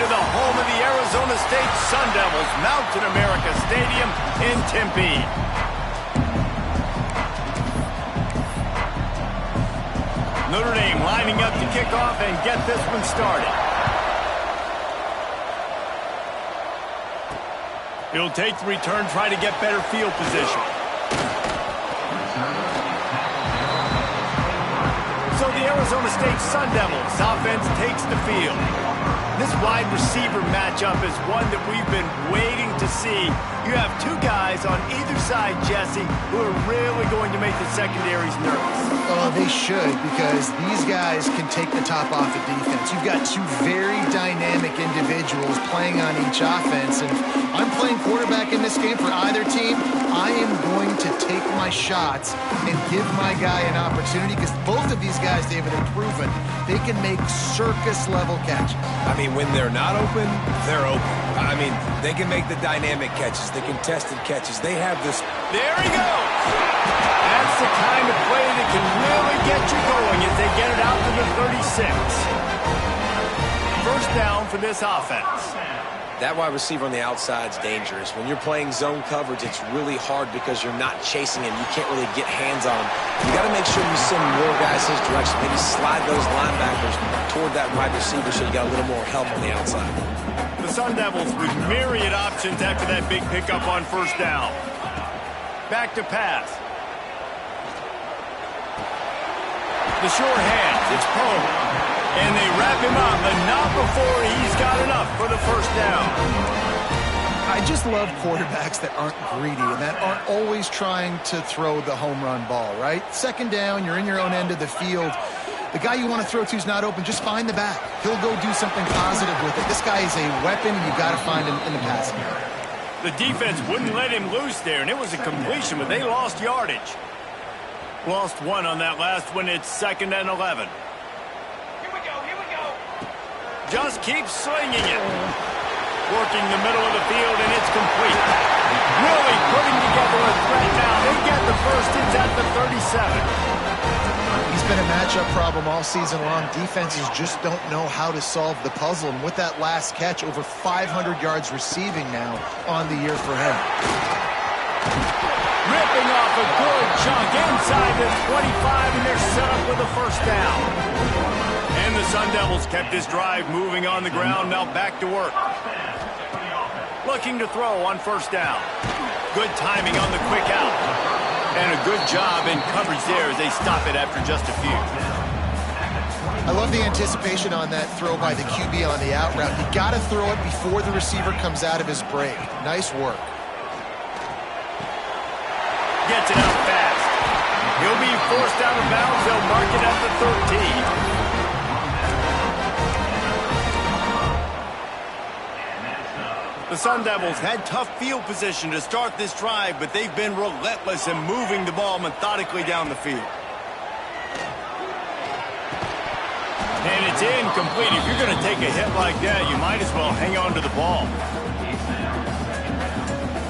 into the home of the Arizona State Sun Devils, Mountain America Stadium in Tempe. Notre Dame lining up to kick off and get this one started. He'll take the return, try to get better field position. So the Arizona State Sun Devils offense takes the field. This wide receiver matchup is one that we've been waiting to see. You have two guys on either side, Jesse, who are really going to make the secondaries nervous. Oh, they should, because these guys can take the top off the defense. You've got two very dynamic individuals playing on each offense, and if I'm playing quarterback in this game for either team, I am going to take my shots and give my guy an opportunity, because both of these guys, David, have proven they can make circus-level catches. I mean, when they're not open, they're open. I mean, they can make the dynamic catches, the contested catches. They have this. There he goes. That's the kind of play that can really get you going as they get it out to the 36. First down for this offense. That wide receiver on the outside is dangerous. When you're playing zone coverage, it's really hard because you're not chasing him. You can't really get hands on him. You got to make sure you send more guys his direction. Maybe slide those linebackers toward that wide receiver so you got a little more help on the outside. The Sun Devils with myriad options after that big pickup on first down. Back to pass. The short hands. It's Poe. And they wrap him up, but not before he's got enough for the first down. I just love quarterbacks that aren't greedy and that aren't always trying to throw the home run ball, right? Second down, you're in your own end of the field. The guy you want to throw to is not open. Just find the back. He'll go do something positive with it. This guy is a weapon. You've got to find him in the passing game. The defense wouldn't let him loose there, and it was a completion, but they lost yardage. Lost one on that last one. It's 2nd and 11. Just keeps slinging it. Working the middle of the field, and it's complete. Really putting together a threat now. They get the first. It's at the 37. He's been a matchup problem all season long. Defenses just don't know how to solve the puzzle. And with that last catch, over 500 yards receiving now on the year for him. Ripping off a good chunk inside the 25, and they're set up with a first down. And the Sun Devils kept this drive moving on the ground, now back to work. Looking to throw on first down. Good timing on the quick out. And a good job in coverage there as they stop it after just a few. I love the anticipation on that throw by the QB on the out route. You got to throw it before the receiver comes out of his break. Nice work. Gets it out fast. He'll be forced out of bounds. They'll mark it at the 13. The Sun Devils had tough field position to start this drive, but they've been relentless in moving the ball methodically down the field. And it's incomplete. If you're going to take a hit like that, you might as well hang on to the ball.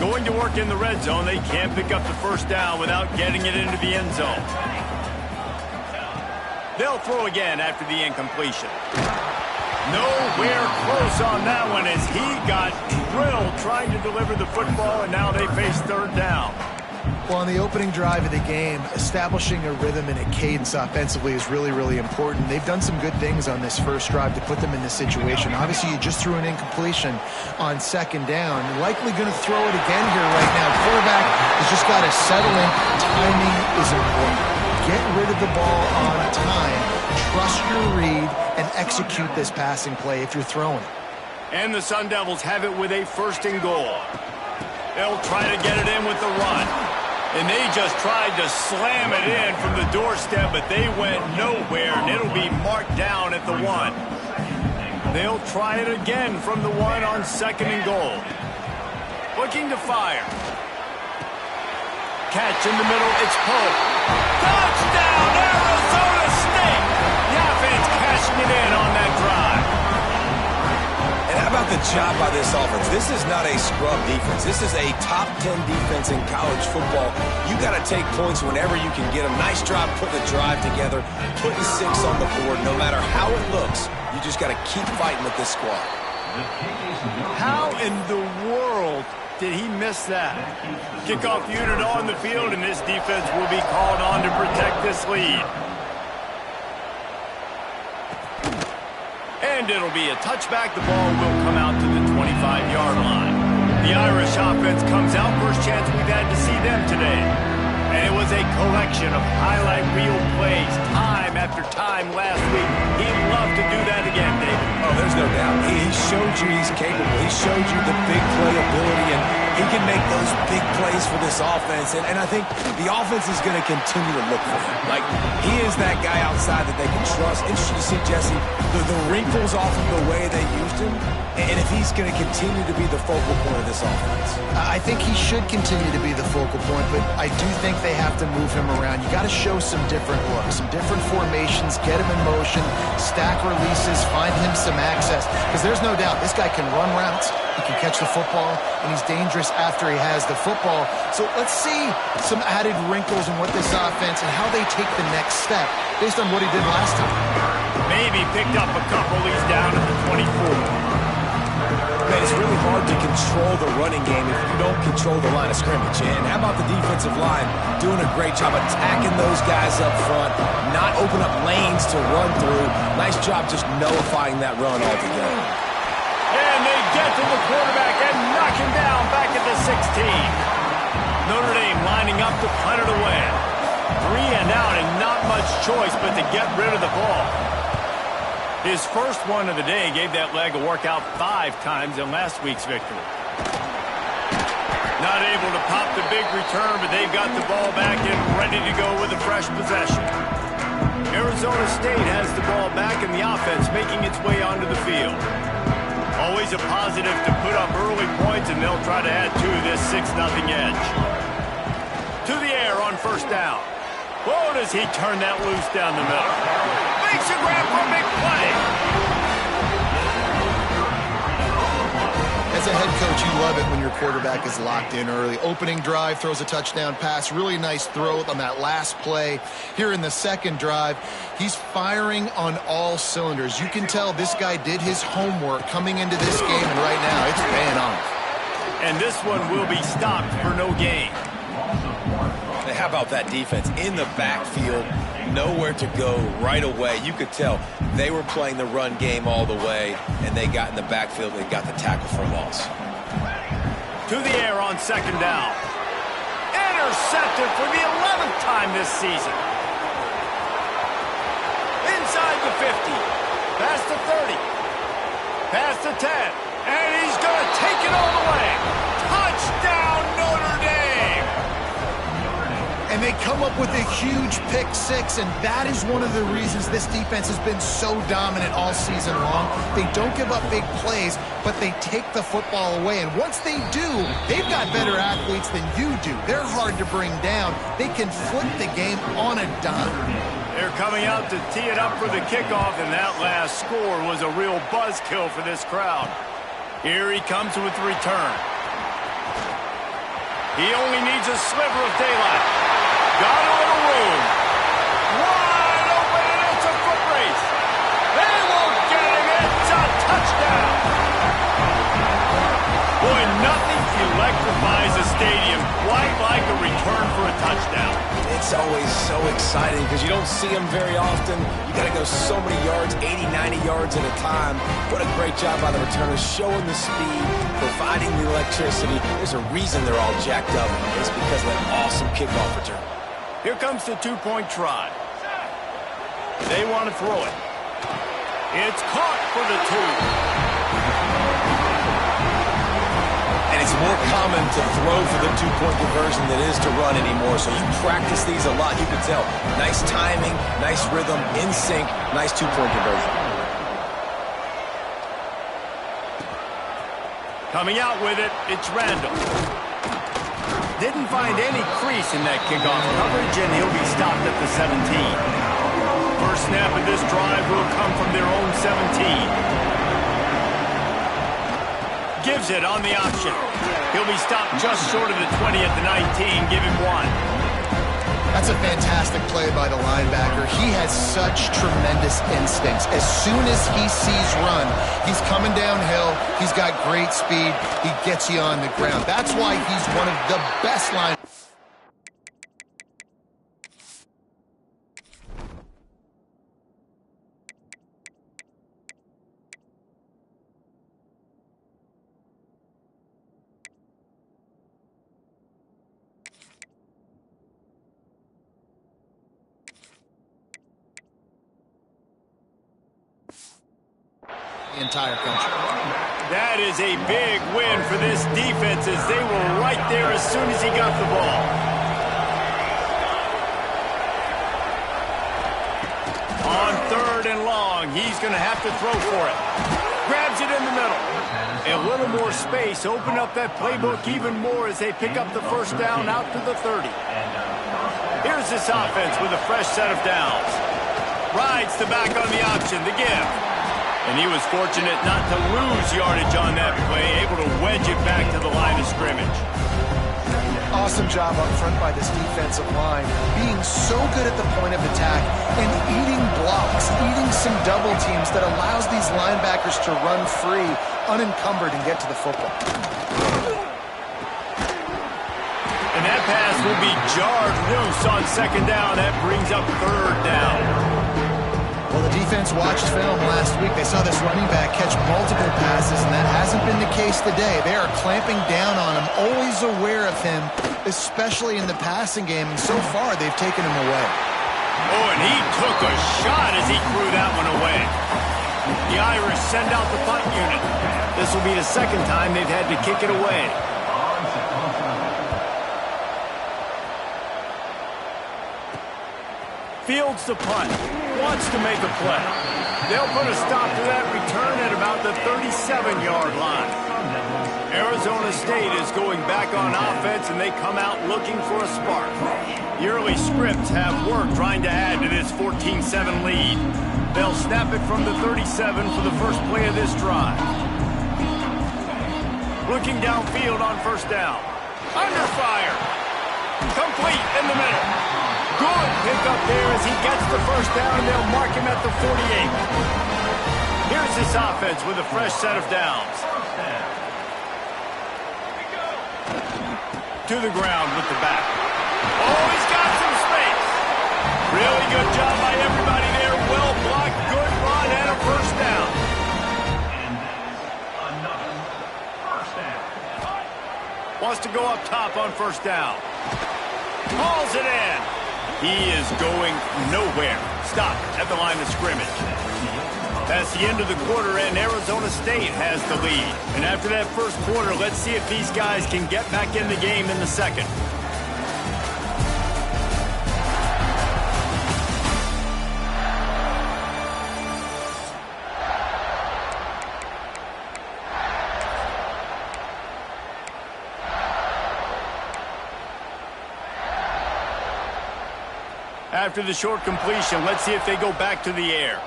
Going to work in the red zone, they can't pick up the first down without getting it into the end zone. They'll throw again after the incompletion. Nowhere close on that one as he got drilled trying to deliver the football, and now they face third down. Well, on the opening drive of the game, establishing a rhythm and a cadence offensively is really, really important. They've done some good things on this first drive to put them in this situation. Obviously, you just threw an incompletion on second down. Likely going to throw it again here right now. Quarterback has just got to settle in. Timing is important. Get rid of the ball on time. Trust your read and execute this passing play if you're throwing. And the Sun Devils have it with a 1st and goal. They'll try to get it in with the run. And they just tried to slam it in from the doorstep, but they went nowhere, and it'll be marked down at the 1. They'll try it again from the 1 on 2nd and goal. Looking to fire. Catch in the middle, it's Poe. Touchdown, Arizona State! The offense cashing it in on that drive. And how about the job by this offense? This is not a scrub defense. This is a top 10 defense in college football. You got to take points whenever you can get them. Nice job putting the drive together, putting 6 on the board. No matter how it looks, you just got to keep fighting with this squad. How in the world did he miss that? Kickoff unit on the field, and this defense will be called on to protect this lead. And it'll be a touchback. The ball will come out to the 25-yard line. The Irish offense comes out. First chance we've had to see them today. And it was a collection of highlight reel plays time after time last week. He'd love to do that again, David. Oh, there's no doubt. He showed you he's capable. He showed you the big play ability, and he can make those big plays for this offense. And I think the offense is going to continue to look for him. Like, he is that guy outside that they can trust. Interesting to see, Jesse, the wrinkles off of the way they used him, and if he's going to continue to be the focal point of this offense. I think he should continue to be the focal point, but I do think they have to move him around. You got to show some different looks, some different formations, get him in motion, stack releases, find him some access, because there's no doubt this guy can run routes, he can catch the football, and he's dangerous after he has the football. So let's see some added wrinkles in what this offense and how they take the next step based on what he did last time. Maybe picked up a couple. He's down at the 24. Man, it's really hard to control the running game if you don't control the line of scrimmage. And how about the defensive line doing a great job attacking those guys up front, not open up lanes to run through. Nice job just nullifying that run altogether. And they get to the quarterback and knock him down back at the 16. Notre Dame lining up to punt it away. 3 and out and not much choice but to get rid of the ball. His first one of the day gave that leg a workout 5 times in last week's victory. Not able to pop the big return, but they've got the ball back and ready to go with a fresh possession. Arizona State has the ball back and the offense making its way onto the field. Always a positive to put up early points, and they'll try to add to this 6-0 edge. To the air on first down. Whoa, does he turn that loose down the middle. Makes a grab for a big play. As a head coach, you love it when your quarterback is locked in early. Opening drive, throws a touchdown pass. Really nice throw on that last play. Here in the second drive, he's firing on all cylinders. You can tell this guy did his homework coming into this game, and right now it's paying off. And this one will be stopped for no gain. How about that defense in the backfield, nowhere to go right away. You could tell they were playing the run game all the way, and they got in the backfield and got the tackle for a loss. To the air on second down. Intercepted for the 11th time this season. Inside the 50. Past the 30. Past the 10. And he's going to take it all the way. Touchdown, Notre Dame! And they come up with a huge pick 6, and that is one of the reasons this defense has been so dominant all season long. They don't give up big plays, but they take the football away. And once they do, they've got better athletes than you do. They're hard to bring down. They can flip the game on a dime. They're coming out to tee it up for the kickoff, and that last score was a real buzzkill for this crowd. Here he comes with the return. He only needs a sliver of daylight. Got a little room. Wide open, and it's a foot race. They won't get him. It's a touchdown. Boy, nothing electrifies a stadium quite like a return for a touchdown. It's always so exciting because you don't see them very often. You got to go so many yards, 80, 90 yards at a time. What a great job by the returners, showing the speed, providing the electricity. There's a reason they're all jacked up. It's because of that awesome kickoff return. Here comes the 2-point try. They want to throw it. It's caught for the 2. And it's more common to throw for the 2-point conversion than it is to run anymore. So you practice these a lot. You can tell. Nice timing, nice rhythm, in sync, nice 2-point conversion. Coming out with it, it's Randall. Didn't find any crease in that kickoff coverage, and he'll be stopped at the 17. First snap of this drive will come from their own 17. Gives it on the option. He'll be stopped just short of the 20 at the 19. Give him 1. That's a fantastic play by the linebacker. He has such tremendous instincts. As soon as he sees run, he's coming downhill. He's got great speed. He gets you on the ground. That's why he's one of the best linebackers. The entire country. That is a big win for this defense as they were right there as soon as he got the ball. On 3rd and long, he's going to have to throw for it. Grabs it in the middle. A little more space, open up that playbook even more as they pick up the first down out to the 30. Here's this offense with a fresh set of downs. Rides the back on the option, the give. And he was fortunate not to lose yardage on that play, able to wedge it back to the line of scrimmage. Awesome job up front by this defensive line, being so good at the point of attack and eating blocks, eating some double teams that allows these linebackers to run free, unencumbered, and get to the football. And that pass will be jarred loose on 2nd down. That brings up 3rd down. Well, the defense watched film last week. They saw this running back catch multiple passes, and that hasn't been the case today. They are clamping down on him, always aware of him, especially in the passing game, and so far they've taken him away. Oh, and he took a shot as he threw that one away. The Irish send out the punt unit. This will be the 2nd time they've had to kick it away. Fields the punt. Wants to make a play. They'll put a stop to that return at about the 37-yard line. Arizona State is going back on offense, and they come out looking for a spark. The early scripts have worked trying to add to this 14-7 lead. They'll snap it from the 37 for the first play of this drive. Looking downfield on 1st down. Under fire. Complete in the middle. Good pick up there as he gets the 1st down, and they'll mark him at the 48. Here's this offense with a fresh set of downs. To the ground with the back. Oh, he's got some space. Really good job by everybody there. Well blocked, good run, and a 1st down. Wants to go up top on 1st down. Hauls it in. He is going nowhere. Stop at the line of scrimmage. That's the end of the quarter, and Arizona State has the lead. And after that first quarter, let's see if these guys can get back in the game in the 2nd. After the short completion, let's see if they go back to the air.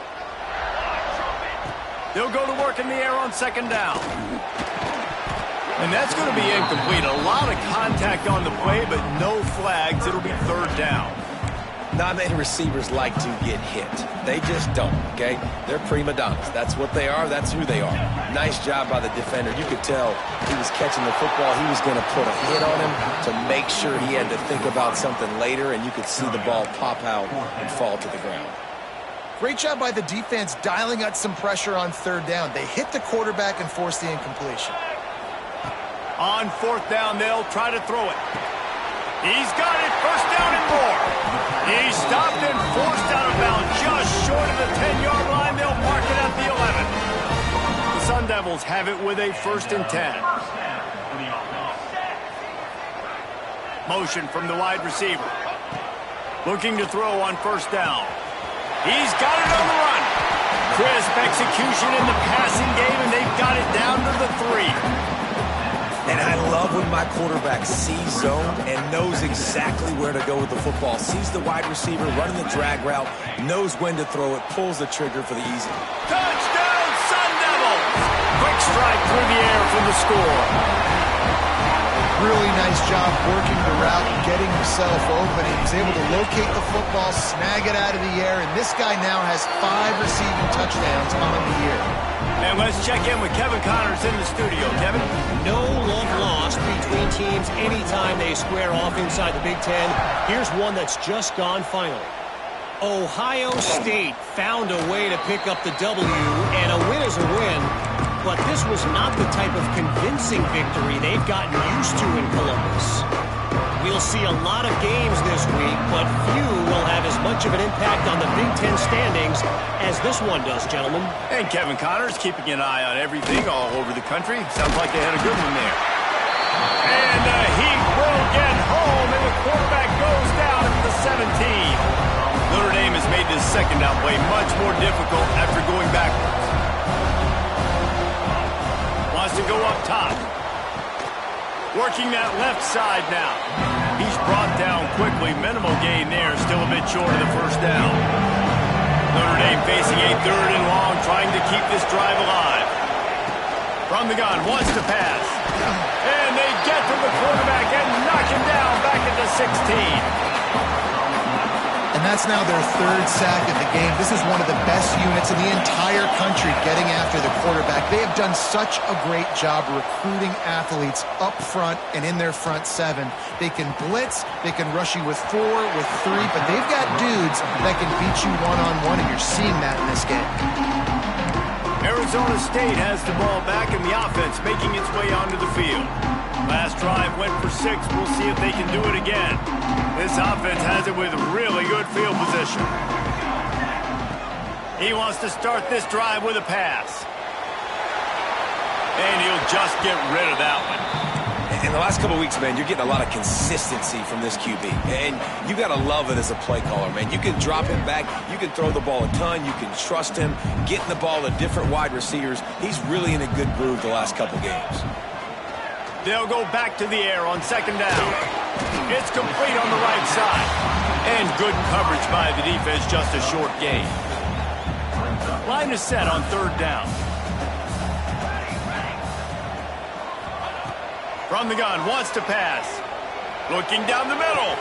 They'll go to work in the air on 2nd down. And that's going to be incomplete. A lot of contact on the play, but no flags. It'll be 3rd down. Not many receivers like to get hit. They just don't, okay? They're prima donnas. That's what they are. That's who they are. Nice job by the defender. You could tell he was catching the football. He was going to put a hit on him to make sure he had to think about something later, and you could see the ball pop out and fall to the ground. Great job by the defense dialing out some pressure on 3rd down. They hit the quarterback and forced the incompletion. On 4th down, they'll try to throw it. He's got it. 1st down and more. He stopped and forced out of bounds just short of the 10-yard line. They'll mark it at the 11. The Sun Devils have it with a 1st and 10. Motion from the wide receiver. Looking to throw on 1st down. He's got it on the run. Crisp execution in the passing game, and they've got it down to the 3. And I love when my quarterback sees zone and knows exactly where to go with the football. Sees the wide receiver running the drag route, knows when to throw it, pulls the trigger for the easy. Touchdown, Sun Devils! Quick strike through the air for the score. really nice job working the route and getting himself open. He was able to locate the football, snag it out of the air, and this guy now has 5 receiving touchdowns on the year. And let's check in with Kevin Connors in the studio. Kevin? No love lost between teams anytime they square off inside the Big Ten. Here's one that's just gone final. Ohio State found a way to pick up the W, and a win is a win. But this was not the type of convincing victory they've gotten used to in Columbus. We'll see a lot of games this week, but few will have as much of an impact on the Big Ten standings as this one does, gentlemen. And Kevin Connors keeping an eye on everything all over the country. Sounds like they had a good one there. And the Heat will get home, and the quarterback goes down at the 17. Notre Dame has made this second down play much more difficult after going backwards. Wants to go up top. Working that left side now. He's brought down quickly. Minimal gain there. Still a bit short of the first down. Notre Dame facing a 3rd and long, trying to keep this drive alive. From the gun, wants to pass. And they get to the quarterback and knock him down back at the 16. And that's now their 3rd sack of the game. This is one of the best units in the entire country getting after the quarterback. They have done such a great job recruiting athletes up front and in their front 7. They can blitz, they can rush you with 4, with 3, but they've got dudes that can beat you one-on-one, and you're seeing that in this game. Arizona State has the ball back, and the offense making its way onto the field. Last drive went for 6. We'll see if they can do it again. This offense has it with really good field position. He wants to start this drive with a pass. And he'll just get rid of that one. In the last couple of weeks, man, you're getting a lot of consistency from this QB. And you got to love it as a play caller, man. You can drop him back. You can throw the ball a ton. You can trust him. Getting the ball to different wide receivers. He's really in a good groove the last couple games. They'll go back to the air on 2nd down. It's complete on the right side. And good coverage by the defense, just a short gain. Line is set on 3rd down. From the gun, wants to pass. Looking down the middle.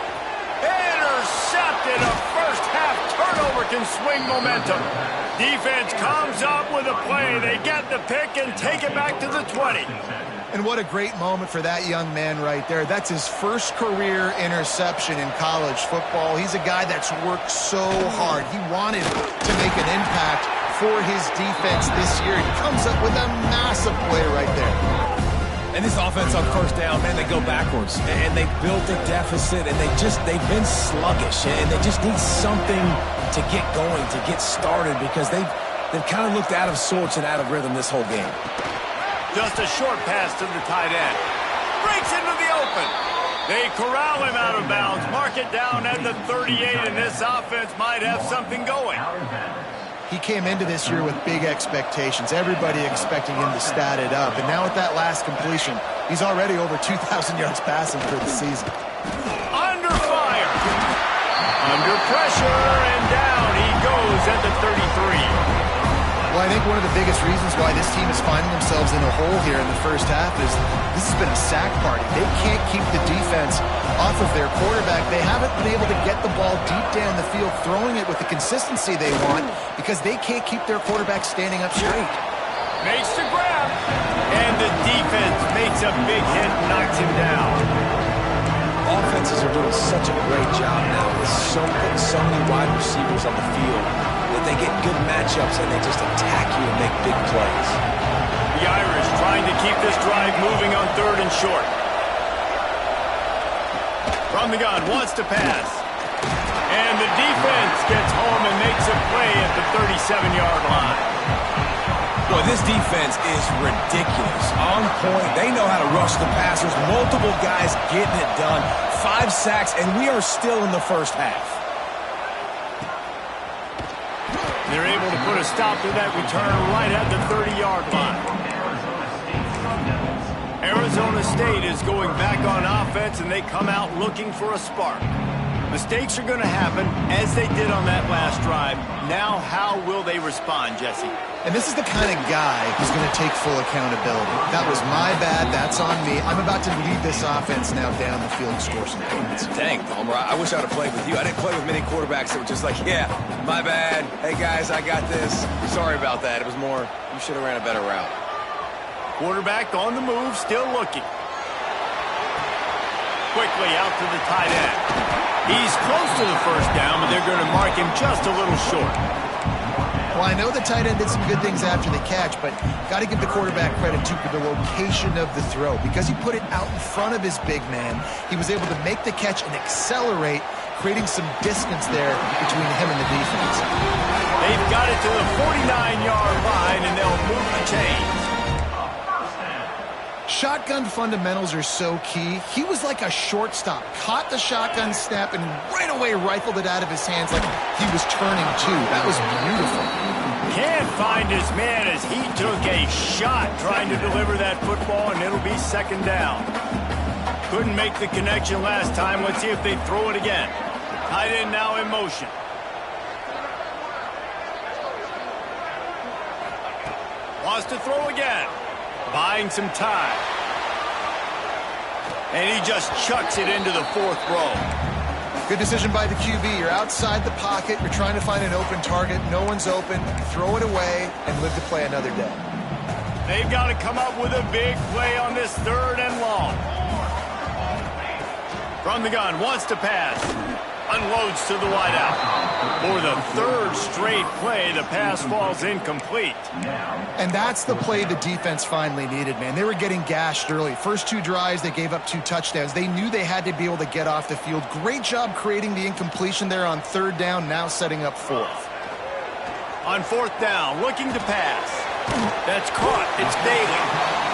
Intercepted. A first-half turnover can swing momentum. Defense comes up with a play. They get the pick and take it back to the 20. And what a great moment for that young man right there. That's his first career interception in college football. He's a guy that's worked so hard. He wanted to make an impact for his defense this year. He comes up with a massive play right there. And this offense on 1st down, man, they go backwards. And they built a deficit, and they've been sluggish. And they just need something to get going, to get started, because they've kind of looked out of sorts and out of rhythm this whole game. Just a short pass to the tight end. Breaks into the open. They corral him out of bounds. Mark it down at the 38, and this offense might have something going. He came into this year with big expectations. Everybody expecting him to stat it up. And now with that last completion, he's already over 2,000 yards passing for the season. Under fire. Under pressure, and down he goes at the 33. Well, I think one of the biggest reasons why this team is finding themselves in a hole here in the first half is this has been a sack party. They can't keep the defense off of their quarterback. They haven't been able to get the ball deep down the field, throwing it with the consistency they want, because they can't keep their quarterback standing up straight. Makes the grab. And the defense makes a big hit and knocks him down. Offenses are doing such a great job now with so many wide receivers on the field that they get good matchups and they just attack you and make big plays. The Irish trying to keep this drive moving on 3rd and short. From the gun, wants to pass. And the defense gets home and makes a play at the 37-yard line. Boy, this defense is ridiculous. On point. They know how to rush the passers. Multiple guys getting it done. 5 sacks, and we are still in the first half. They're able to put a stop to that return right at the 30-yard line. Arizona State is going back on offense, and they come out looking for a spark. Mistakes are going to happen, as they did on that last drive. Now, how will they respond, Jesse? And this is the kind of guy who's going to take full accountability. That was my bad. That's on me. I'm about to lead this offense now down the field and score some points. Dang, Palmer, I wish I would have played with you. I didn't play with many quarterbacks that were just like, yeah, my bad. Hey, guys, I got this. Sorry about that. It was more, you should have ran a better route. Quarterback on the move, still looking. Quickly out to the tight end. He's close to the first down, but they're going to mark him just a little short. Well, I know the tight end did some good things after the catch, but got to give the quarterback credit, too, for the location of the throw. Because he put it out in front of his big man, he was able to make the catch and accelerate, creating some distance there between him and the defense. They've got it to the 49-yard line, and they'll move the chains. Shotgun fundamentals are so key. He was like a shortstop, caught the shotgun snap and right away rifled it out of his hands like he was turning two. That was beautiful. Can't find his man as he took a shot trying to deliver that football, and it'll be second down. Couldn't make the connection last time. Let's see if they throw it again. Tight end now in motion. Wants to throw again. Buying some time. And he just chucks it into the fourth row. Good decision by the QB. You're outside the pocket. You're trying to find an open target. No one's open. Throw it away and live to play another day. They've got to come up with a big play on this third and long. From the gun, wants to pass. Unloads to the wideout. For the third straight play, the pass falls incomplete. And that's the play the defense finally needed, man. They were getting gashed early. First two drives, they gave up 2 touchdowns. They knew they had to be able to get off the field. Great job creating the incompletion there on third down, now setting up fourth. On fourth down, looking to pass. That's caught. It's Daly.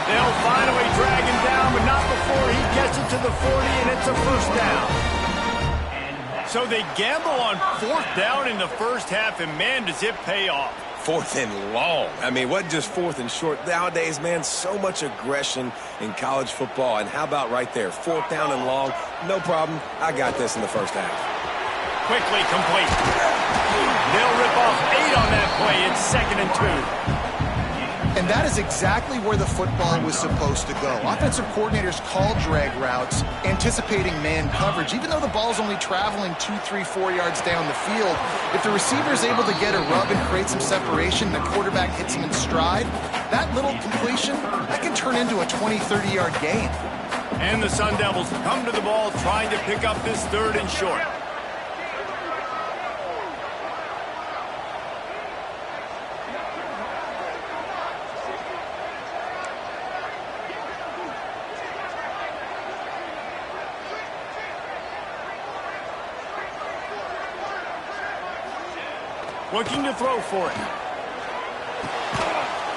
They'll finally drag him down, but not before he gets it to the 40, and it's a first down. So they gamble on fourth down in the first half, and man, does it pay off. Fourth and long. I mean, what just fourth and short? Nowadays, man, so much aggression in college football. And how about right there? Fourth down and long, no problem. I got this in the first half. Quickly complete. They'll rip off 8 on that play. It's 2nd and 2. And that is exactly where the football was supposed to go. Offensive coordinators call drag routes, anticipating man coverage. Even though the ball's only traveling 2, 3, 4 yards down the field, if the receiver is able to get a rub and create some separation, the quarterback hits him in stride, that little completion, that can turn into a 20, 30-yard gain. And the Sun Devils come to the ball trying to pick up this third and short. Looking to throw for it.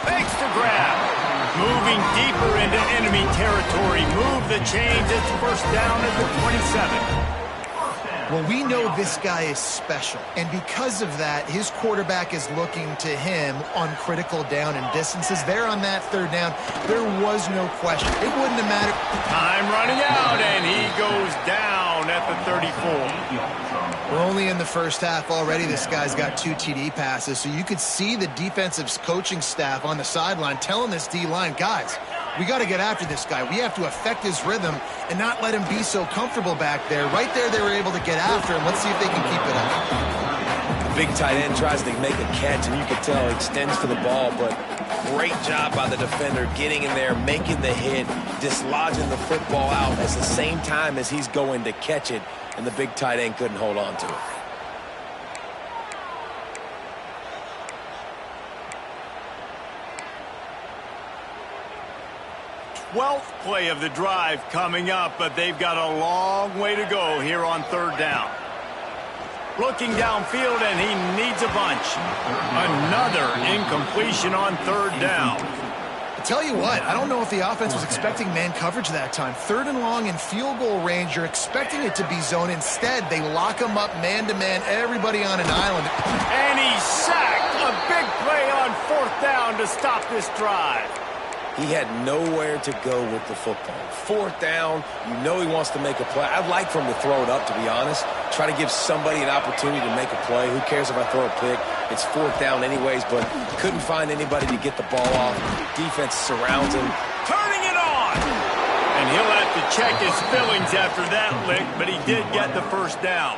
Fakes to grab. Moving deeper into enemy territory. Move the chains. It's first down at the 27. Well, we know this guy is special. And because of that, his quarterback is looking to him on critical down and distances. There on that third down, there was no question. It wouldn't have mattered. Time running out, and he goes down at the 34. We're only in the first half already. This guy's got 2 TD passes, so you could see the defensive coaching staff on the sideline telling this D-line, guys, we got to get after this guy. We have to affect his rhythm and not let him be so comfortable back there. Right there, they were able to get after him. Let's see if they can keep it up. The big tight end tries to make a catch, and you can tell he extends for the ball, but great job by the defender getting in there, making the hit, dislodging the football out at the same time as he's going to catch it, and the big tight end couldn't hold on to it. 12th play of the drive coming up, but they've got a long way to go here on third down. Looking downfield, and he needs a bunch. Another incompletion on third down. I tell you what, I don't know if the offense was expecting man coverage that time. Third and long in field goal range, you're expecting it to be zone. Instead, they lock him up man-to-man, everybody on an island. And he's sacked. A big play on fourth down to stop this drive. He had nowhere to go with the football. Fourth down, you know he wants to make a play. I'd like for him to throw it up, to be honest. Try to give somebody an opportunity to make a play. Who cares if I throw a pick? It's fourth down anyways, but couldn't find anybody to get the ball off. Defense surrounds him. Turning it on! And he'll have to check his feelings after that lick, but he did get the first down.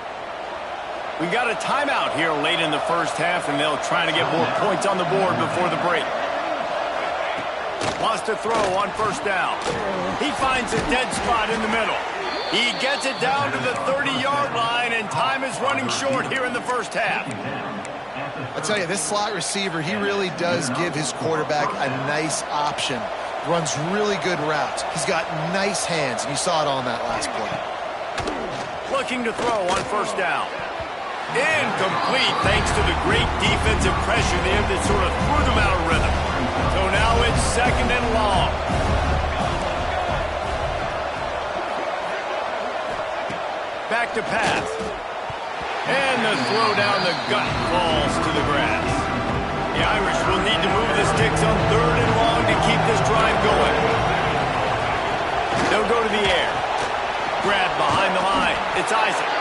We got a timeout here late in the first half, and they'll try to get more points on the board before the break. Wants to throw on first down. He finds a dead spot in the middle. He gets it down to the 30-yard line, and time is running short here in the first half. I'll tell you, this slot receiver, he really does give his quarterback a nice option. Runs really good routes. He's got nice hands, and you saw it all in that last play. Looking to throw on first down. Incomplete thanks to the great defensive pressure there that sort of threw them out of rhythm. So now it's second and long. Back to pass. And the throw down the gut falls to the grass. The Irish will need to move the sticks on third and long to keep this drive going. They'll go to the air. Grab behind the line. It's Isaac.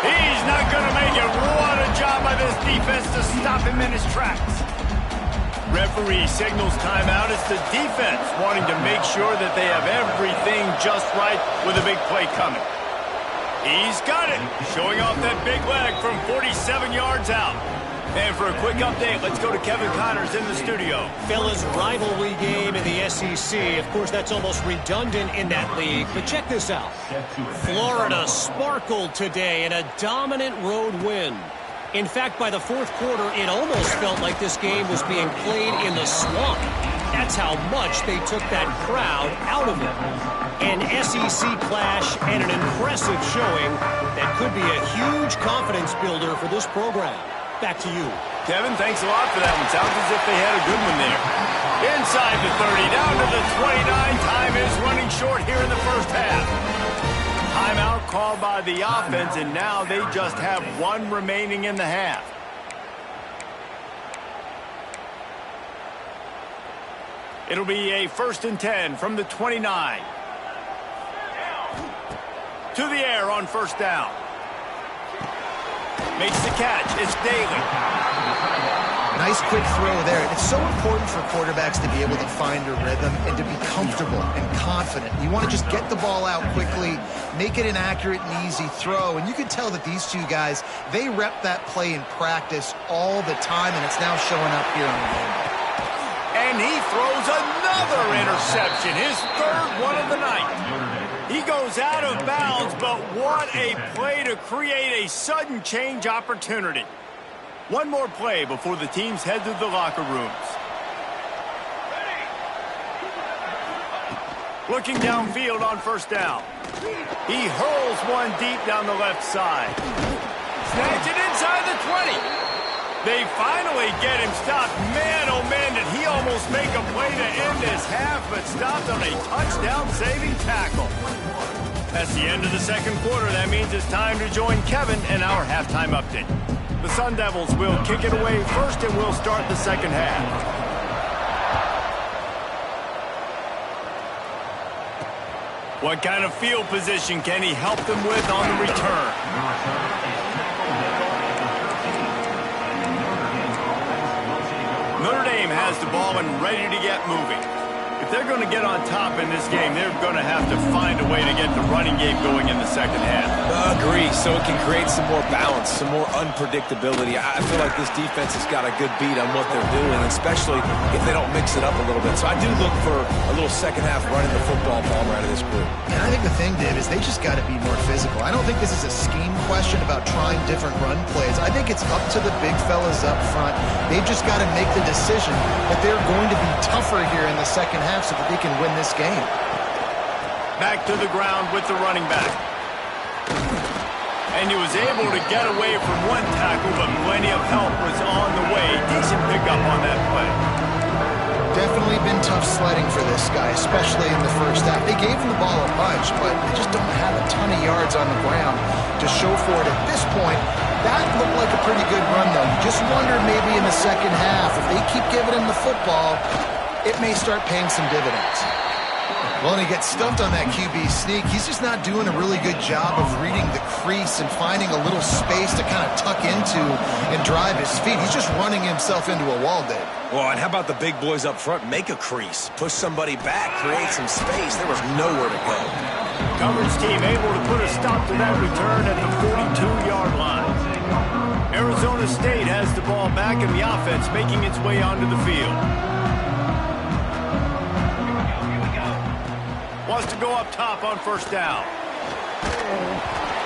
He's not going to make it. What a job by this defense to stop him in his tracks. Referee signals timeout. It's the defense wanting to make sure that they have everything just right with a big play coming. He's got it. Showing off that big leg from 47 yards out. And for a quick update, let's go to Kevin Connors in the studio. Fellas, rivalry game in the SEC. Of course, that's almost redundant in that league. But check this out. Florida sparkled today in a dominant road win. In fact, by the fourth quarter, it almost felt like this game was being played in the swamp. That's how much they took that crowd out of it. An SEC clash and an impressive showing that could be a huge confidence builder for this program. Back to you. Kevin, thanks a lot for that one. Sounds as if they had a good one there. Inside the 30, down to the 29. Time is running short here in the first half. Timeout called by the offense, and now they just have one remaining in the half. It'll be a 1st and 10 from the 29. To the air on first down. Makes the catch. It's Daly. Nice quick throw there. It's so important for quarterbacks to be able to find a rhythm and to be comfortable and confident. You want to just get the ball out quickly, make it an accurate and easy throw. And you can tell that these two guys, they rep that play in practice all the time, and it's now showing up here on the game. And he throws another interception, his third one of the night. He goes out of bounds, but what a play to create a sudden change opportunity. One more play before the teams head to the locker rooms. Looking downfield on first down. He hurls one deep down the left side. Snatch it inside the 20. They finally get him stopped. Man, oh man, did he almost make a play to end this half, but stopped on a touchdown-saving tackle. That's the end of the second quarter. That means it's time to join Kevin in our halftime update. The Sun Devils will kick it away first, and we'll start the second half. What kind of field position can he help them with on the return? Notre Dame has the ball and ready to get moving. If they're going to get on top in this game, they're going to have to find a way to get the running game going in the second half. Agree, so it can create some more balance, some more unpredictability. I feel like this defense has got a good beat on what they're doing, especially if they don't mix it up a little bit. So I do look for a little second half running the football ball right of this group. And I think the thing, Dave, is they just got to be more physical. I don't think this is a scheme question about trying different run plays. I think it's up to the big fellas up front. They've just got to make the decision that they're going to be tougher here in the second half so that they can win this game. Back to the ground with the running back. And he was able to get away from one tackle, but plenty of help was on the way. Decent pickup on that play. Definitely been tough sledding for this guy, especially in the first half. They gave him the ball a bunch, but they just don't have a ton of yards on the ground to show for it at this point. That looked like a pretty good run, though. You just wonder maybe in the second half, if they keep giving him the football, it may start paying some dividends. Well, and he gets stuffed on that QB sneak. He's just not doing a really good job of reading the crease and finding a little space to kind of tuck into and drive his feet. He's just running himself into a wall, Dave. Well, and how about the big boys up front? Make a crease, push somebody back, create some space. There was nowhere to go. Coverage team able to put a stop to that return at the 42-yard line. Arizona State has the ball back and the offense making its way onto the field. Wants to go up top on first down.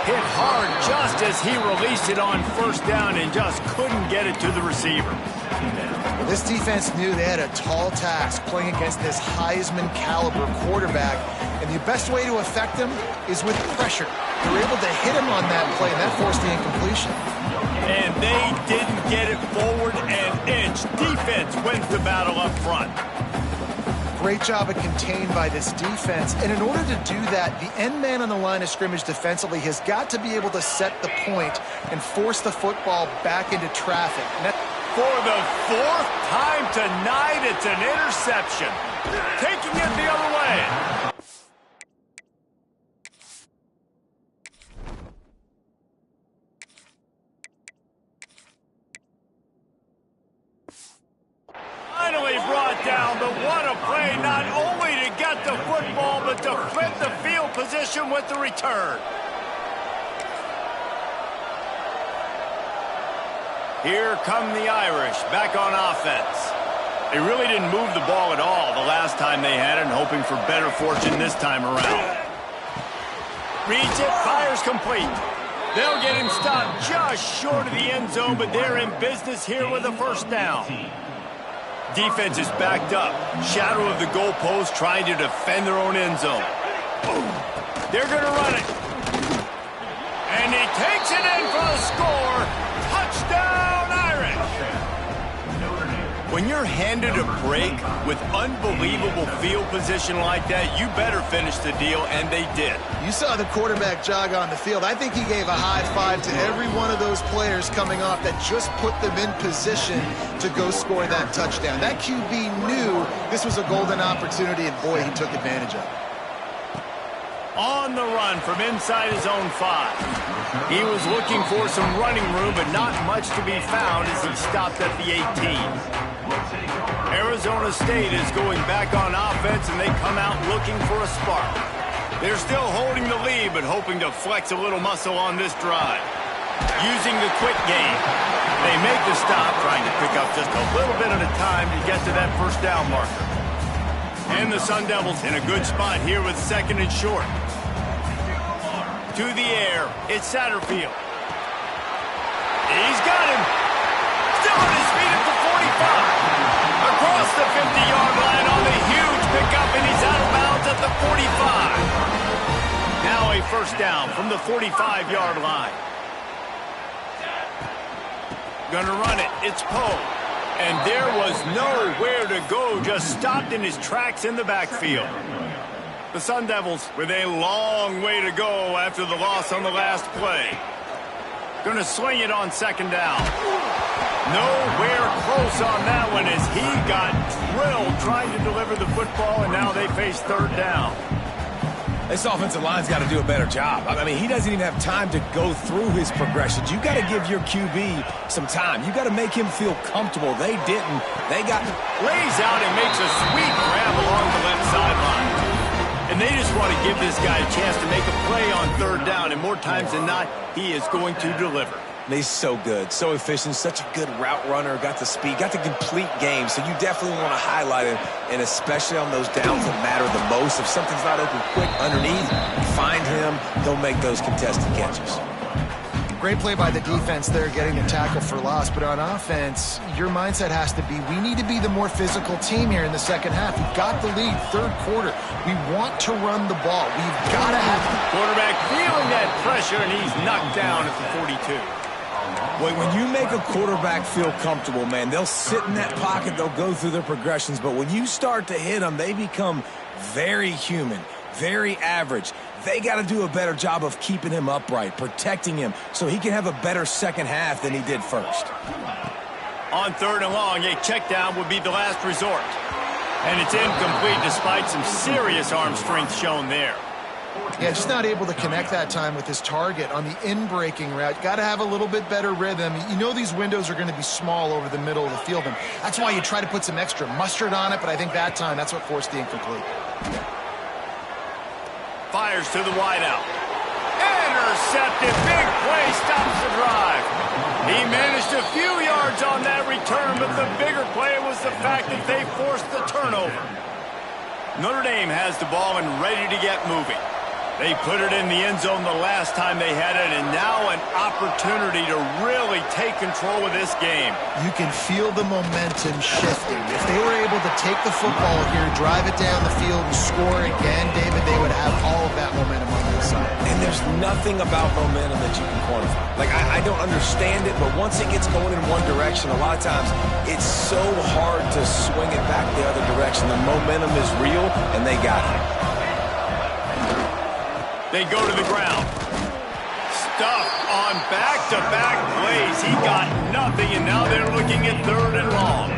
Hit hard just as he released it on first down and just couldn't get it to the receiver. Well, this defense knew they had a tall task playing against this Heisman caliber quarterback, and the best way to affect him is with pressure. They were able to hit him on that play, and that forced the incompletion. And they didn't get it forward an inch. Defense wins the battle up front. Great job of contained by this defense. And in order to do that, the end man on the line of scrimmage defensively has got to be able to set the point and force the football back into traffic. For the fourth time tonight, it's an interception. Taking it the other way. Finally brought down, but what a play, not only to get the football, but to flip the field position with the return. Here come the Irish, back on offense. They really didn't move the ball at all the last time they had it, and hoping for better fortune this time around. Reads it, fires complete. They'll get him stopped just short of the end zone, but they're in business here with a first down. Defense is backed up. Shadow of the goalpost trying to defend their own end zone. They're going to run it. And he takes it in for the score. Touchdown, Irish. When you're handed a break with unbelievable field position like that, you better finish the deal, and they did. You saw the quarterback jog on the field. I think he gave a high five to every one of those players coming off that just put them in position to go score that touchdown. That QB knew this was a golden opportunity, and boy, he took advantage of it. On the run from inside his own 5. He was looking for some running room, but not much to be found as he stopped at the 18. Arizona State is going back on offense, and they come out looking for a spark. They're still holding the lead, but hoping to flex a little muscle on this drive. Using the quick game, they make the stop, trying to pick up just a little bit at a time to get to that first down marker. And the Sun Devils in a good spot here with second and short. To the air, it's Satterfield. He's got him. Still on his feet at the 45. Across the 50-yard line on the huge pickup, and he's out of bounds at the 45. Now a first down from the 45-yard line. Gonna run it. It's Poe. And there was nowhere to go, just stopped in his tracks in the backfield. The Sun Devils with a long way to go after the loss on the last play. Gonna swing it on second down. Nowhere close on that one as he got drilled trying to deliver the football, and now they face third down. This offensive line's got to do a better job. I mean, he doesn't even have time to go through his progressions. You got to give your QB some time. You got to make him feel comfortable. They didn't. They got lays out and makes a sweet grab along the left sideline. And they just want to give this guy a chance to make a play on third down, and more times than not, he is going to deliver. He's so good, so efficient, such a good route runner, got the speed, got the complete game, so you definitely want to highlight him, and especially on those downs that matter the most. If something's not open quick underneath, find him, he'll make those contested catches. Great play by the defense there, getting the tackle for loss, but on offense, your mindset has to be, we need to be the more physical team here in the second half. We've got the lead, third quarter. We want to run the ball. We've got to have it. Quarterback feeling that pressure, and he's knocked down at the 42. When you make a quarterback feel comfortable, man, they'll sit in that pocket, they'll go through their progressions, but when you start to hit them, they become very human, very average. They got to do a better job of keeping him upright, protecting him, so he can have a better second half than he did first. On third and long, a check down would be the last resort. And it's incomplete despite some serious arm strength shown there. Yeah, just not able to connect that time with his target on the in-breaking route. Got to have a little bit better rhythm. You know these windows are going to be small over the middle of the field, and that's why you try to put some extra mustard on it, but I think that time, that's what forced the incomplete. Fires to the wideout. Intercepted. Big play stops the drive. He managed a few yards on that return, but the bigger play was the fact that they forced the turnover. Notre Dame has the ball and ready to get moving. They put it in the end zone the last time they had it, and now an opportunity to really take control of this game. You can feel the momentum shifting. If they were able to take the football here, drive it down the field, and score again, David, they would have all of that momentum on their side. And there's nothing about momentum that you can quantify. Like, I don't understand it, but once it gets going in one direction, a lot of times it's so hard to swing it back the other direction. The momentum is real, and they got it. They go to the ground. Stuffed on back-to-back plays. He got nothing, and now they're looking at 3rd and long.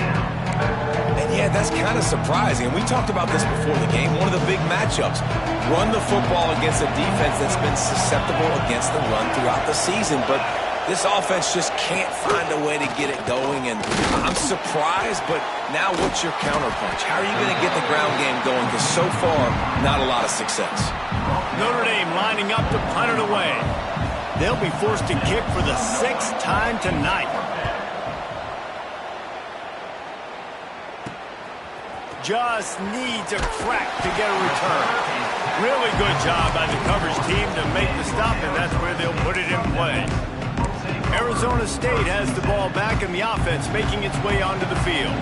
And yeah, that's kind of surprising. And we talked about this before the game. One of the big matchups. Run the football against a defense that's been susceptible against the run throughout the season. But this offense just can't find a way to get it going. And I'm surprised, but now what's your counterpunch? How are you going to get the ground game going? Because so far, not a lot of success. Notre Dame lining up to punt it away. They'll be forced to kick for the 6th time tonight. Just needs a crack to get a return. Really good job by the coverage team to make the stop, and that's where they'll put it in play. Arizona State has the ball back in the offense, making its way onto the field.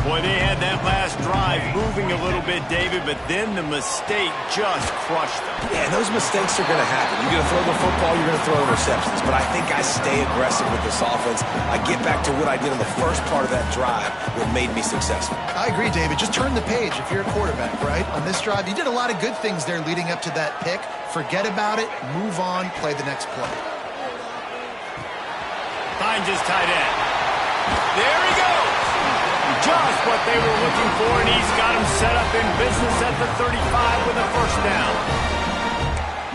Boy, they had that last drive moving a little bit, David, but then the mistake just crushed them. Yeah, those mistakes are going to happen. You're going to throw the football, you're going to throw interceptions. But I think I stay aggressive with this offense. I get back to what I did in the first part of that drive, what made me successful. I agree, David. Just turn the page if you're a quarterback, right? On this drive, you did a lot of good things there leading up to that pick. Forget about it, move on, play the next play. Finds his tight end. There he goes. Just what they were looking for, and he's got him set up in business at the 35 with a 1st down.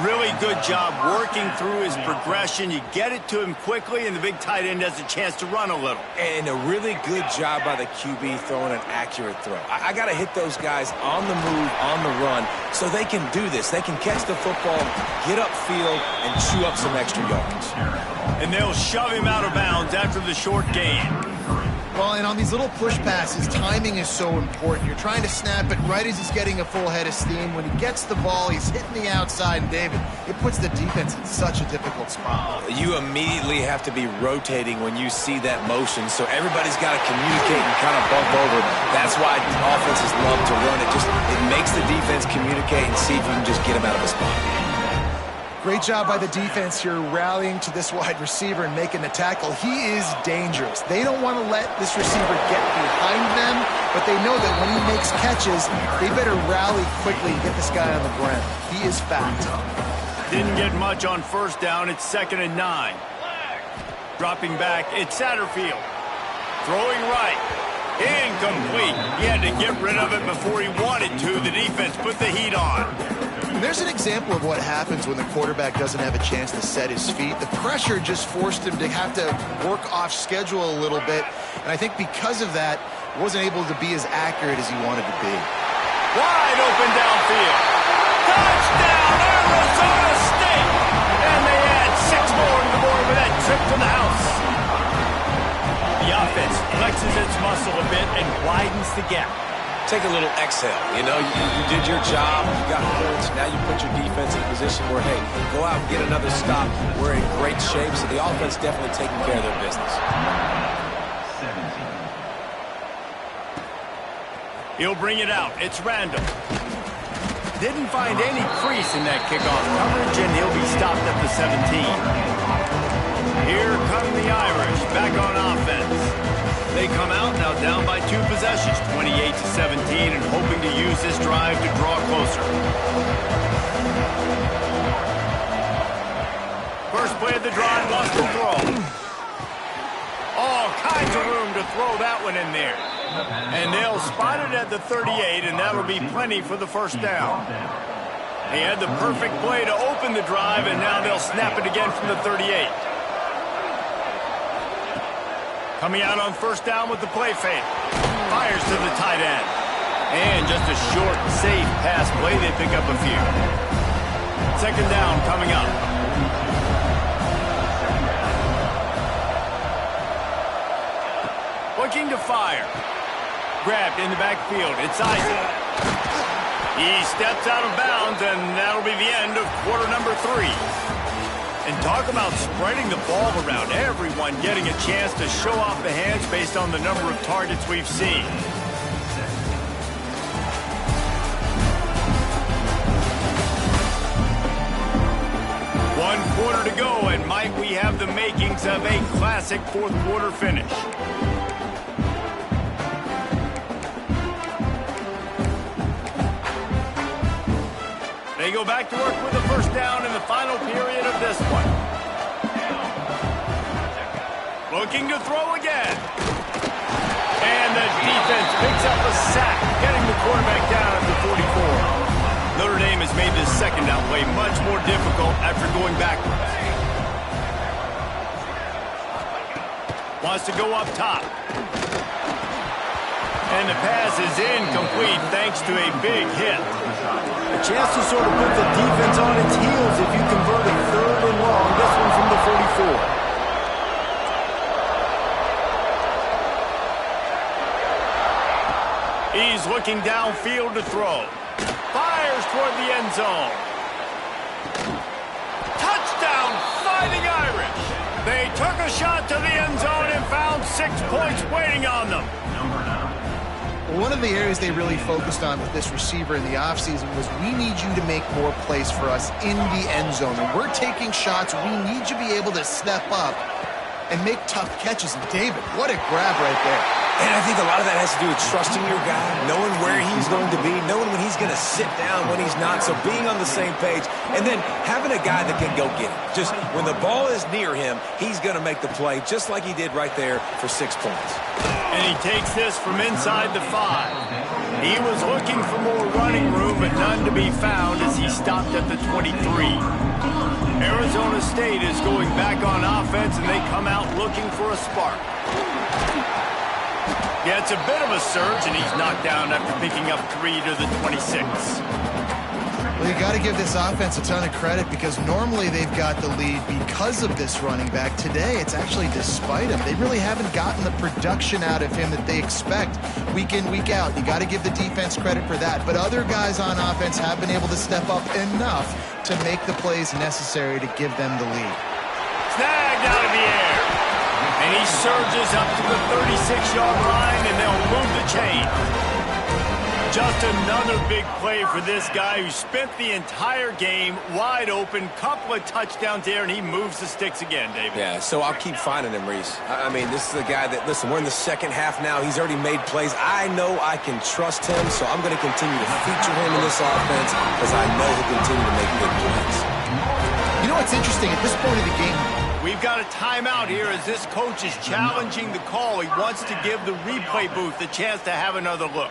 Really good job working through his progression. You get it to him quickly, and the big tight end has a chance to run a little. And a really good job by the QB throwing an accurate throw. I got to hit those guys on the move, on the run, so they can do this. They can catch the football, get upfield, and chew up some extra yards. And they'll shove him out of bounds after the short gain. Well, and on these little push passes, timing is so important. You're trying to snap it right as he's getting a full head of steam. When he gets the ball, he's hitting the outside, and David, it puts the defense in such a difficult spot. You immediately have to be rotating when you see that motion, so everybody's got to communicate and kind of bump over. That's why offenses love to run it. It makes the defense communicate and see if you can just get him out of a spot. Great job by the defense here rallying to this wide receiver and making the tackle. He is dangerous. They don't want to let this receiver get behind them, but they know that when he makes catches, they better rally quickly and get this guy on the ground. He is fast. Didn't get much on 1st down. It's 2nd and 9. Dropping back, it's Satterfield. Throwing right. Incomplete. He had to get rid of it before he wanted to. The defense put the heat on. And there's an example of what happens when the quarterback doesn't have a chance to set his feet. The pressure just forced him to have to work off schedule a little bit. And I think because of that, wasn't able to be as accurate as he wanted to be. Wide open downfield. Touchdown, Arizona State! And they add 6 more to the board with that trip to the house. The offense flexes its muscle a bit and widens the gap. Take a little exhale. You know, you did your job. You got points. Now you put your defense in a position where, hey, go out and get another stop. We're in great shape, so the offense definitely taking care of their business. He'll bring it out. It's Randall. Didn't find any crease in that kickoff coverage, and he'll be stopped at the 17. Here come the Irish back on offense. They come out now down by 2 possessions, 28-17, and hoping to use this drive to draw closer. First play of the drive, lost the throw. All kinds of room to throw that one in there. And they'll spot it at the 38, and that'll be plenty for the first down. They had the perfect play to open the drive, and now they'll snap it again from the 38. Coming out on first down with the play fake. Fires to the tight end. And just a short, safe pass play. They pick up a few. Second down coming up. Looking to fire. Grabbed in the backfield. It's Isaac. He steps out of bounds, and that'll be the end of quarter number 3. And talk about spreading the ball around. Everyone getting a chance to show off the hands based on the number of targets we've seen. One quarter to go, and might we have the makings of a classic fourth quarter finish. They go back to work with the first down in the final period of this one. Looking to throw again. And the defense picks up a sack, getting the quarterback down at the 44. Notre Dame has made this second down play much more difficult after going backwards. Wants to go up top. And the pass is incomplete thanks to a big hit. A chance to sort of put the defense on its heels if you convert a third and long. This one from the 44. He's looking downfield to throw. Fires toward the end zone. Touchdown, Fighting Irish. They took a shot to the end zone and found 6 points waiting on them. One of the areas they really focused on with this receiver in the offseason was we need you to make more plays for us in the end zone. When we're taking shots, we need you to be able to step up and make tough catches. And David, what a grab right there. And I think a lot of that has to do with trusting your guy, knowing where he's going to be, knowing when he's going to sit down, when he's not, so being on the same page, and then having a guy that can go get it. Just when the ball is near him, he's going to make the play, just like he did right there for 6 points. And he takes this from inside the 5. He was looking for more running room, but none to be found as he stopped at the 23. Arizona State is going back on offense, and they come out looking for a spark. Yeah, it's a bit of a surge, and he's knocked down after picking up 3 to the 26. Well, you got to give this offense a ton of credit because normally they've got the lead because of this running back. Today, it's actually despite him. They really haven't gotten the production out of him that they expect week in, week out. You got to give the defense credit for that. But other guys on offense have been able to step up enough to make the plays necessary to give them the lead. Snagged out of the air. And he surges up to the 36-yard line, and they'll move the chain. Just another big play for this guy who spent the entire game wide open, couple of touchdowns there, and he moves the sticks again, David. Yeah, so I'll keep finding him, Reese. I mean, this is a guy that, listen, we're in the second half now. He's already made plays. I know I can trust him, so I'm going to continue to feature him in this offense because I know he'll continue to make big plays. You know what's interesting? At this point of the game, we've got a timeout here as this coach is challenging the call. He wants to give the replay booth a chance to have another look.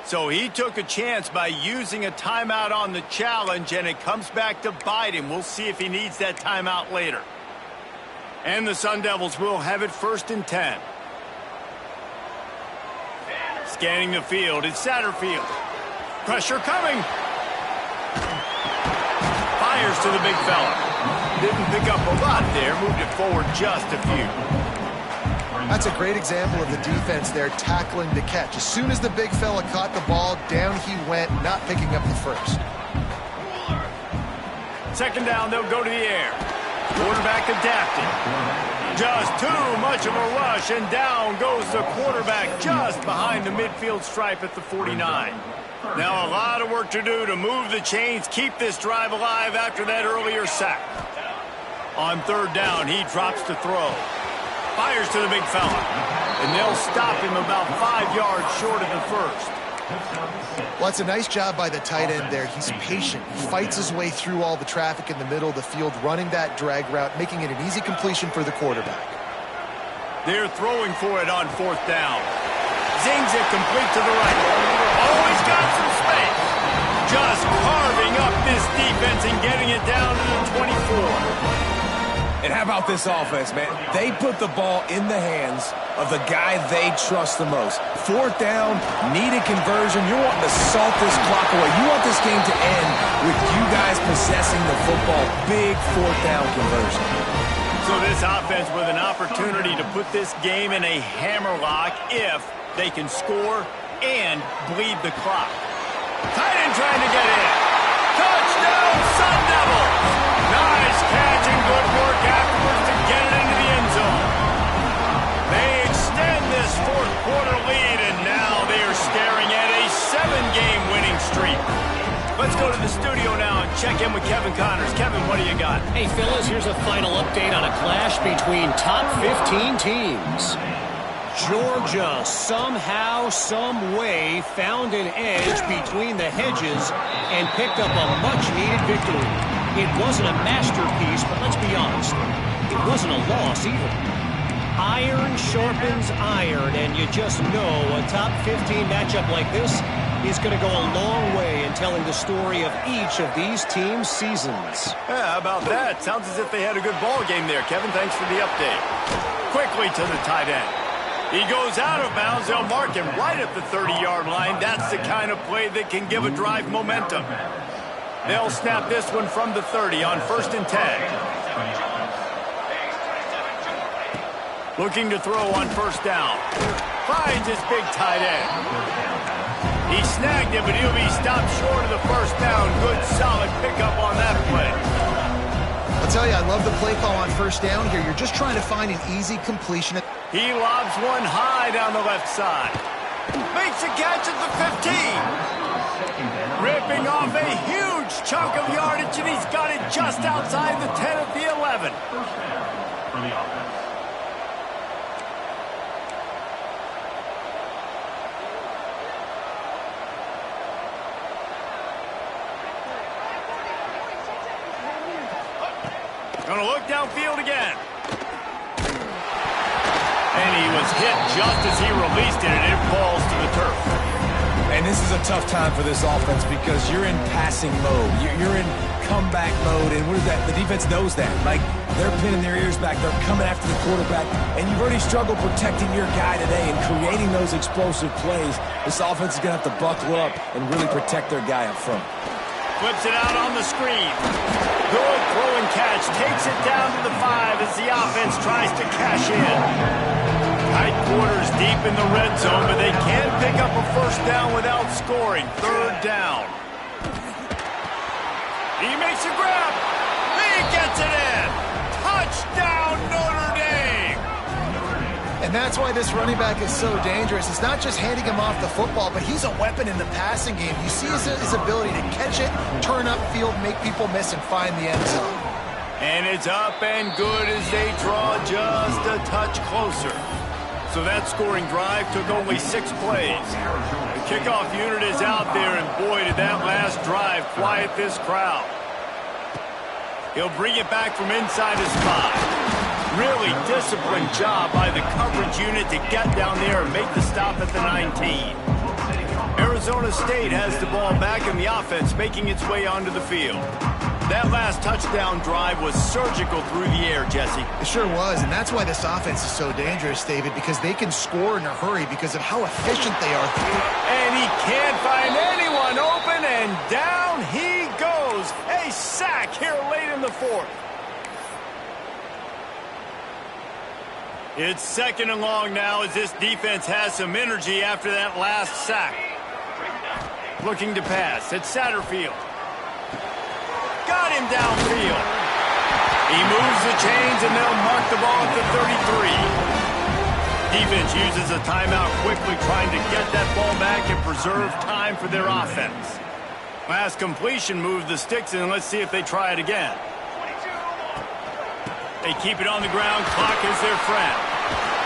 So he took a chance by using a timeout on the challenge, and it comes back to bite him. We'll see if he needs that timeout later. And the Sun Devils will have it 1st and 10. Scanning the field, it's Satterfield. Pressure coming. Fires to the big fella. Didn't pick up a lot there, moved it forward just a few. That's a great example of the defense there tackling the catch. As soon as the big fella caught the ball, down he went, not picking up the first. Second down, they'll go to the air. Quarterback adapted. Just too much of a rush, and down goes the quarterback just behind the midfield stripe at the 49. Now a lot of work to do to move the chains, keep this drive alive after that earlier sack. On third down, he drops to throw. Fires to the big fella. And they'll stop him about 5 yards short of the first. Well, it's a nice job by the tight end there. He's patient. He fights his way through all the traffic in the middle of the field, running that drag route, making it an easy completion for the quarterback. They're throwing for it on 4th down. Zings it complete to the right. Always got some space. Just carving up this defense and getting it down to the 24. And how about this offense, man? They put the ball in the hands of the guy they trust the most. 4th down, needed conversion. You're wanting to salt this clock away. You want this game to end with you guys possessing the football. Big 4th down conversion. So this offense with an opportunity to put this game in a hammerlock if they can score and bleed the clock. Tight end trying to get in. Touchdown, Sun Devils! Nice catch and good work afterwards to get it into the end zone. They extend this 4th quarter lead, and now they are staring at a 7-game winning streak. Let's go to the studio now and check in with Kevin Connors. Kevin, what do you got? Hey, fellas, here's a final update on a clash between top 15 teams. Georgia somehow, some way found an edge between the hedges and picked up a much-needed victory. It wasn't a masterpiece, but let's be honest, it wasn't a loss either. Iron sharpens iron, and you just know a top 15 matchup like this is going to go a long way in telling the story of each of these teams' seasons. Yeah, how about that? Sounds as if they had a good ball game there. Kevin, thanks for the update. Quickly to the tight end. He goes out of bounds. They'll mark him right at the 30-yard line. That's the kind of play that can give a drive momentum. They'll snap this one from the 30 on 1st and 10. Looking to throw on 1st down. Finds his big tight end. He snagged it, but he'll be stopped short of the 1st down. Good, solid pickup on that play. I'll tell you, I love the play call on 1st down here. You're just trying to find an easy completion. He lobs one high down the left side. Makes a catch at the 15. Ripping off a huge chunk of yardage, and he's got it just outside the 10 at the 11. Gonna look downfield again. And he was hit just as he released it, and it falls to the turf. And this is a tough time for this offense because you're in passing mode. You're in comeback mode, and what is that? The defense knows that. Like, they're pinning their ears back. They're coming after the quarterback, and you've already struggled protecting your guy today and creating those explosive plays. This offense is going to have to buckle up and really protect their guy up front. Flips it out on the screen. Good throw and catch. Takes it down to the 5 as the offense tries to cash in. Tight quarters deep in the red zone, but they can't pick up a 1st down without scoring. 3rd down. He makes a grab. He gets it in. Touchdown, Notre Dame. And that's why this running back is so dangerous. It's not just handing him off the football, but he's a weapon in the passing game. You see his ability to catch it, turn upfield, make people miss, and find the end zone. And it's up and good as they draw just a touch closer. So that scoring drive took only 6 plays. The kickoff unit is out there, and boy, did that last drive quiet this crowd. He'll bring it back from inside his 5. Really disciplined job by the coverage unit to get down there and make the stop at the 19. Arizona State has the ball back, and the offense making its way onto the field. That last touchdown drive was surgical through the air, Jesse. It sure was, and that's why this offense is so dangerous, David, because they can score in a hurry because of how efficient they are. And he can't find anyone open, and down he goes. A sack here late in the 4th. It's 2nd and long now as this defense has some energy after that last sack. Looking to pass. It's Satterfield. Got him downfield. He moves the chains, and they'll mark the ball at the 33. Defense uses a timeout quickly, trying to get that ball back and preserve time for their offense. Last completion moved the sticks, and let's see if they try it again. They keep it on the ground. Clock is their friend.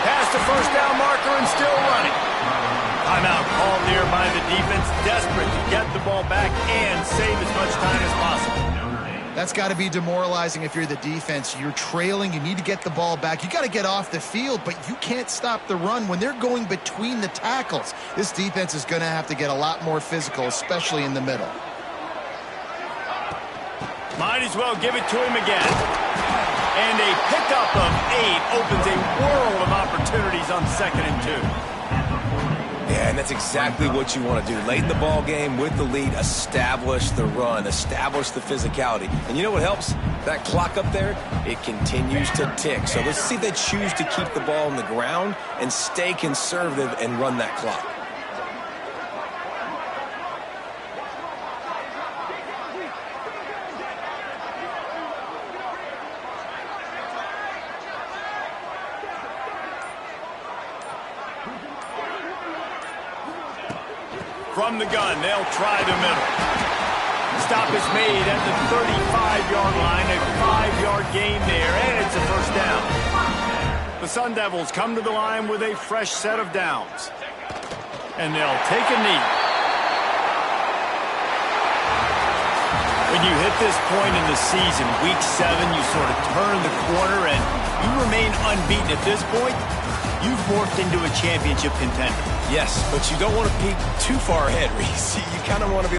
Past the 1st down marker and still running. Timeout called there by the defense, desperate to get the ball back and save as much time as possible. That's got to be demoralizing if you're the defense. You're trailing. You need to get the ball back. You got to get off the field, but you can't stop the run when they're going between the tackles. This defense is going to have to get a lot more physical, especially in the middle. Might as well give it to him again. And a pickup of 8 opens a world of opportunities on 2nd and 2. Yeah, and that's exactly what you want to do. Late in the ball game with the lead, establish the run, establish the physicality. And you know what helps? That clock up there, it continues to tick. So let's see if they choose to keep the ball on the ground and stay conservative and run that clock. From the gun, they'll try the middle. Stop is made at the 35-yard line, a 5-yard gain there, and it's a first down. The Sun Devils come to the line with a fresh set of downs. And they'll take a knee. When you hit this point in the season, week 7, you sort of turn the corner and you remain unbeaten. At this point, you've morphed into a championship contender. Yes, but you don't want to peek too far ahead, Reese. You kind of want to be